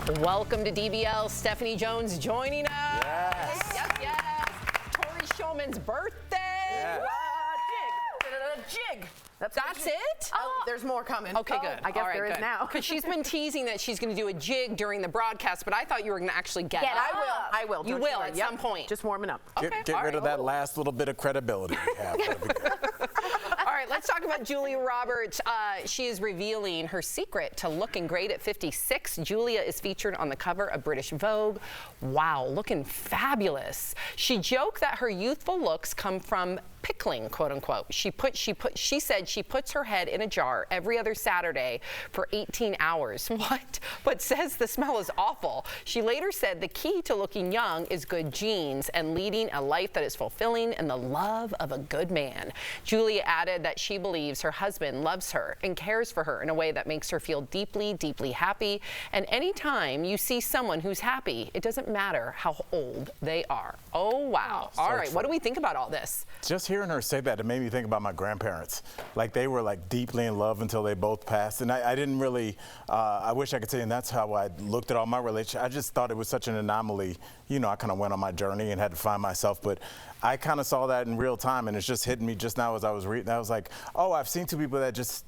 Welcome to DBL. Stephanie Jones joining us. Yes. Yes. Tori Shulman's birthday. Yes. Jig. That's it? Oh, there's more coming. Okay, good. I guess All right, there is good. now. Because she's been teasing that she's going to do a jig during the broadcast, but I thought you were going to actually get it. I will. You Don't will worry. at some point. Just warming up. Get rid of that last little bit of credibility you have. That'll be good. All right, let's talk about Julia Roberts. She is revealing her secret to looking great at 56. Julia is featured on the cover of British Vogue. Wow, looking fabulous. She joked that her youthful looks come from pickling, quote unquote. She said she puts her head in a jar every other Saturday for 18 hours. What? But says the smell is awful. She later said the key to looking young is good genes and leading a life that is fulfilling and the love of a good man. Julia added that she believes her husband loves her and cares for her in a way that makes her feel deeply, deeply happy. And anytime you see someone who's happy, it doesn't matter how old they are. Oh, wow. All right, what do we think about all this? Just hearing her say that, it made me think about my grandparents. Like they were like deeply in love until they both passed. And I didn't really, I wish I could say, and that's how I looked at all my relationships. I just thought it was such an anomaly. You know, I kind of went on my journey and had to find myself, but I kind of saw that in real time, and it's just hitting me just now as I was reading. I was like, oh, I've seen two people that just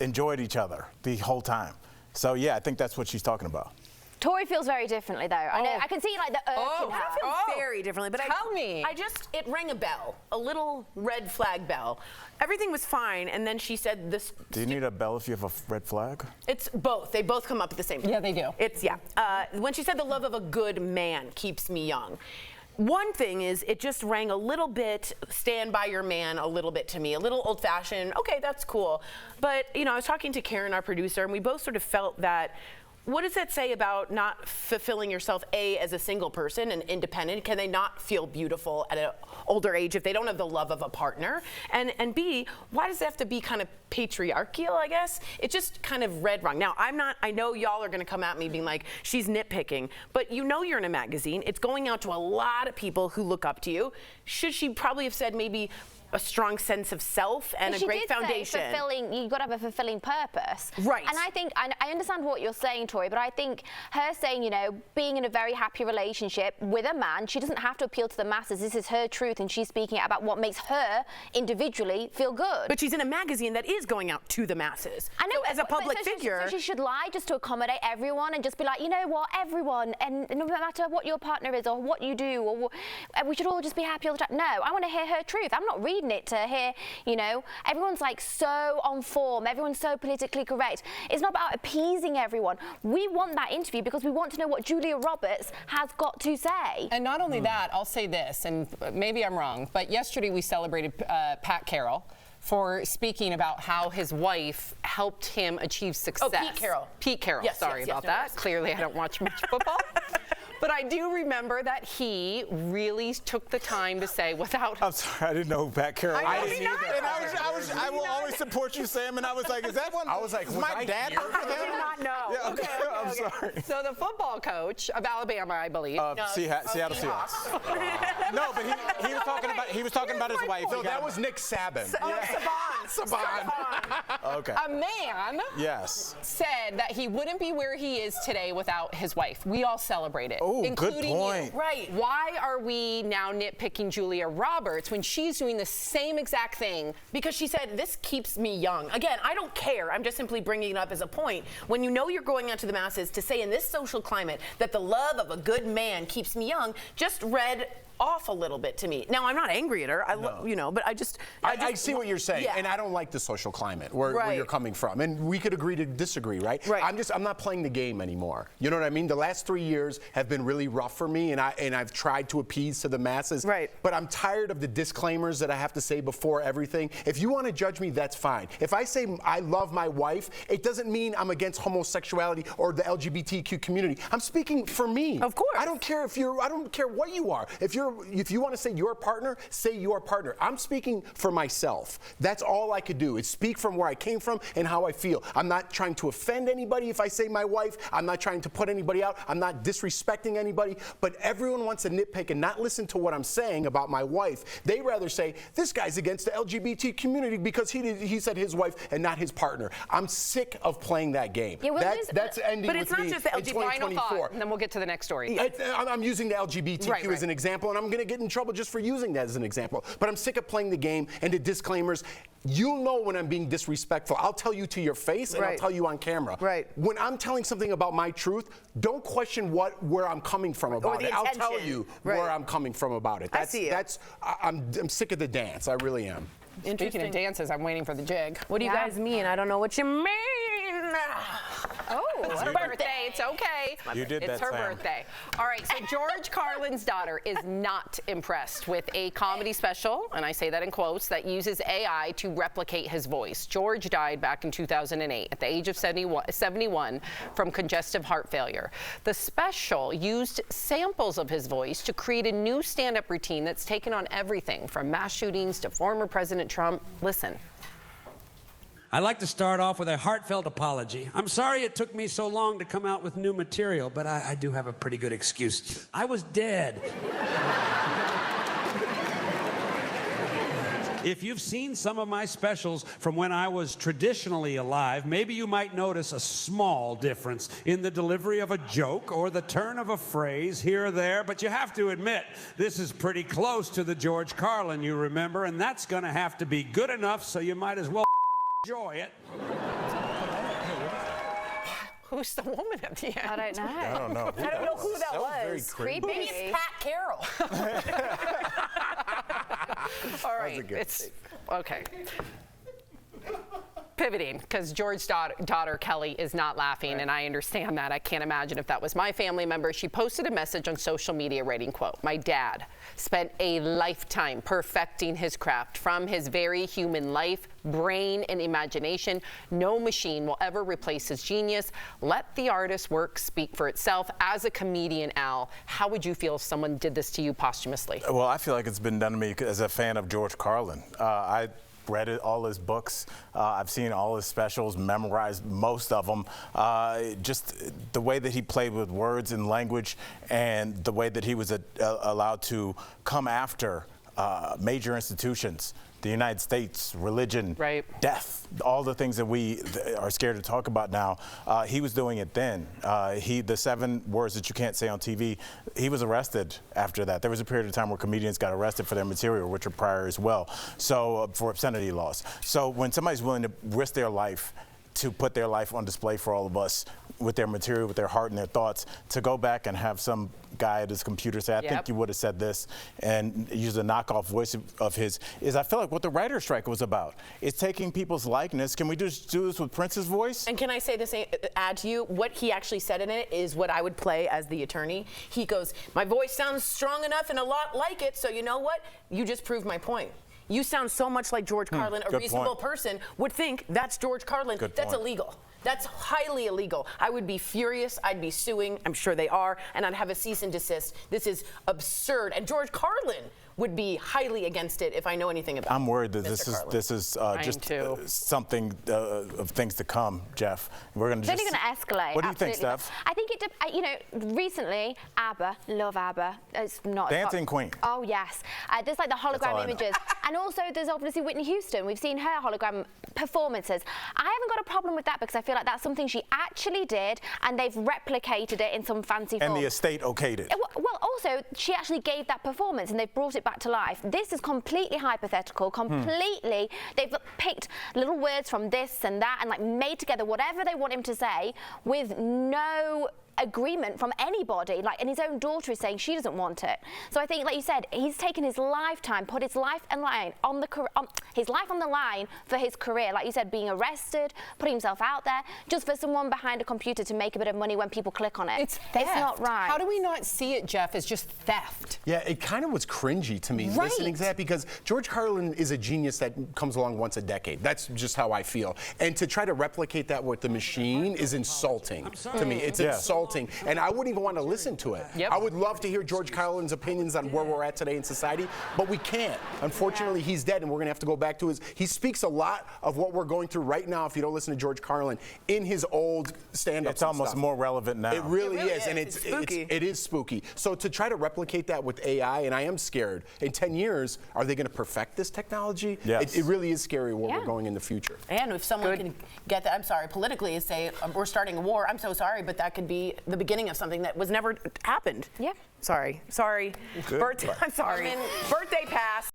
enjoyed each other the whole time. So yeah, I think that's what she's talking about. Tori feels very differently, though. I know. I can see like the irk in her. I feel very differently, but Tell me. it rang a bell, a little red flag bell. Everything was fine, and then she said this. Do you need a bell if you have a red flag? It's both. They both come up at the same time. Yeah, they do. It's, when she said the love of a good man keeps me young. One thing is, it just rang a little bit, stand by your man a little bit to me, a little old fashioned, okay, that's cool. But, you know, I was talking to Karen, our producer, and we both sort of felt that, what does that say about not fulfilling yourself, A, as a single person and independent? Can they not feel beautiful at an older age if they don't have the love of a partner? And B, why does it have to be kind of patriarchal, I guess? It just kind of read wrong. Now, I know y'all are gonna come at me being like, she's nitpicking, but you know you're in a magazine. It's going out to a lot of people who look up to you. Should she probably have said maybe a strong sense of self and a great foundation? You've got to have a fulfilling purpose. Right. And I think, I understand what you're saying, Tori, but I think her saying, you know, being in a very happy relationship with a man, she doesn't have to appeal to the masses. This is her truth, and she's speaking about what makes her individually feel good. But she's in a magazine that is going out to the masses. I know, so as a public figure. So she should lie just to accommodate everyone and just be like, you know what, everyone, and no matter what your partner is or what you do, or we should all just be happy all the time. No, I want to hear her truth. I'm not reading it to hear, you know, everyone's like so on form, everyone's so politically correct. It's not about appeasing everyone. We want that interview because we want to know what Julia Roberts has got to say. And not only that, I'll say this, and maybe I'm wrong, but yesterday we celebrated Pat Carroll for speaking about how his wife helped him achieve success. Oh, Pete Carroll. Pete Carroll, yes, sorry about that. Clearly I don't watch much football. But I do remember that he really took the time to say without... I'm sorry, I didn't know who Pat Carroll was. I didn't either. And I will always support you, Sam, and I was like, is that one? I was like, is my dad I did not know. Yeah, okay. I'm sorry. So the football coach of Alabama, I believe. Seattle Seahawks. No, but he was talking about his wife. No, that was Nick Saban. Saban. Okay. A man Yes. said that he wouldn't be where he is today without his wife. We all celebrate it, Oh, good including point. you. Right. Why are we now nitpicking Julia Roberts when she's doing the same exact thing? Because she said, this keeps me young. Again, I don't care. I'm just simply bringing it up as a point. When you know you're going out to the masses, to say in this social climate that the love of a good man keeps me young just read off a little bit to me. Now, I'm not angry at her, you know, but I see what you're saying, yeah. and I don't like the social climate where you're coming from, and we could agree to disagree, right? Right. I'm not playing the game anymore. You know what I mean? The last 3 years have been really rough for me, and I've tried to appease to the masses. Right. But I'm tired of the disclaimers that I have to say before everything. If you want to judge me, that's fine. If I say I love my wife, it doesn't mean I'm against homosexuality or the LGBTQ community. I'm speaking for me. Of course. I don't care what you are. If you're if you want to say your partner, say your partner. I'm speaking for myself. That's all I could do, is speak from where I came from and how I feel. I'm not trying to offend anybody if I say my wife. I'm not trying to put anybody out. I'm not disrespecting anybody. But everyone wants to nitpick and not listen to what I'm saying about my wife. They rather say, this guy's against the LGBT community because he said his wife and not his partner. I'm sick of playing that game. Yeah, that's ending but with it's not me just the in LGBT. 2024. And then we'll get to the next story. I'm using the LGBTQ Right. as an example, and I'm going to get in trouble just for using that as an example. But I'm sick of playing the game and the disclaimers. You'll know when I'm being disrespectful. I'll tell you to your face, and I'll tell you on camera. Right. When I'm telling something about my truth, don't question where I'm coming from about it. I'll tell you where I'm coming from about it. I'm sick of the dance. I really am. Speaking of dances, I'm waiting for the jig. What do you guys mean? I don't know what you mean. Oh, it's her birthday. It's okay. You did it's that, her Sam. birthday. All right, so George Carlin's daughter is not impressed with a comedy special, and I say that in quotes, that uses AI to replicate his voice. George died back in 2008 at the age of 71 from congestive heart failure. The special used samples of his voice to create a new stand-up routine that's taken on everything from mass shootings to former President Trump. Listen. I'd like to start off with a heartfelt apology. I'm sorry it took me so long to come out with new material, but I do have a pretty good excuse. I was dead. If you've seen some of my specials from when I was traditionally alive, maybe you might notice a small difference in the delivery of a joke or the turn of a phrase here or there, but you have to admit, this is pretty close to the George Carlin you remember, and that's gonna have to be good enough, so you might as well enjoy it. Who's the woman at the end? I don't know. I don't know. I don't know who that was. Very creepy. Maybe it's Pat Carroll. All right, it's okay. Pivoting, because George's daughter Kelly is not laughing, and I understand that. I can't imagine if that was my family member. She posted a message on social media writing, quote, "My dad spent a lifetime perfecting his craft. From his very human life, brain, and imagination, no machine will ever replace his genius. Let the artist's work speak for itself." As a comedian, Al, how would you feel if someone did this to you posthumously? Well, I feel like it's been done to me as a fan of George Carlin. I read all his books. I've seen all his specials, memorized most of them. Just the way that he played with words and language, and the way that he was allowed to come after major institutions, the United States, religion, Right. death, all the things that we are scared to talk about now. He was doing it then. The 7 words that you can't say on TV, he was arrested after that. There was a period of time where comedians got arrested for their material, Richard Pryor as well, so for obscenity laws. So when somebody's willing to risk their life to put their life on display for all of us with their material, with their heart and their thoughts, to go back and have some guy at his computer say, I think you would have said this, and use a knockoff voice of his, is I feel like what the writer's strike was about. It's taking people's likeness. Can we just do this with Prince's voice? And can I say this, add to you, what he actually said in it is what I would play as the attorney. He goes, my voice sounds strong enough and a lot like it, so you know what? You just proved my point. You sound so much like George Carlin. A reasonable person would think that's George Carlin. That's illegal. That's highly illegal. I would be furious. I'd be suing. I'm sure they are. And I'd have a cease and desist. This is absurd. And George Carlin would be highly against it if I know anything about it. I'm worried that Mr. this is just something of things to come, Jeff. We're going to It's only going to escalate. What do you think, absolutely. Steph? I think recently, ABBA, love ABBA. It's not Dancing Queen. Oh yes, there's like the hologram images, and also there's obviously Whitney Houston. We've seen her hologram performances. I haven't got a problem with that because I feel like that's something she actually did, and they've replicated it in some fancy form. And the estate okayed it. Well, also she actually gave that performance, and they've brought it back to life. This is completely hypothetical, completely. They've picked little words from this and that and like made together whatever they want him to say with no agreement from anybody, and his own daughter is saying she doesn't want it. So I think, like you said, he's taken his lifetime, put his life on the line for his career. Like you said, being arrested, putting himself out there, just for someone behind a computer to make a bit of money when people click on it. It's theft. It's not right. How do we not see it, Jeff, as just theft? Yeah, it kind of was cringy to me listening to that, because George Carlin is a genius that comes along once a decade. That's just how I feel. And to try to replicate that with the machine is insulting to me. It's insulting insulting, and I wouldn't even want to listen to it. Yep. I would love to hear George Carlin's opinions on where we're at today in society, but we can't. Unfortunately, he's dead, and we're going to have to go back to his. He speaks a lot of what we're going through right now, if you don't listen to George Carlin, in his old stand-ups. It's almost more relevant now. It really is, and It's spooky. it is spooky. So to try to replicate that with AI, and I am scared, in 10 years, are they going to perfect this technology? Yes. It really is scary where Yeah. we're going in the future. And if someone can get that, I'm sorry, politically say we're starting a war, I'm so sorry, but that could be the beginning of something that was never happened. Yeah. Sorry. I'm sorry. Birthday pass.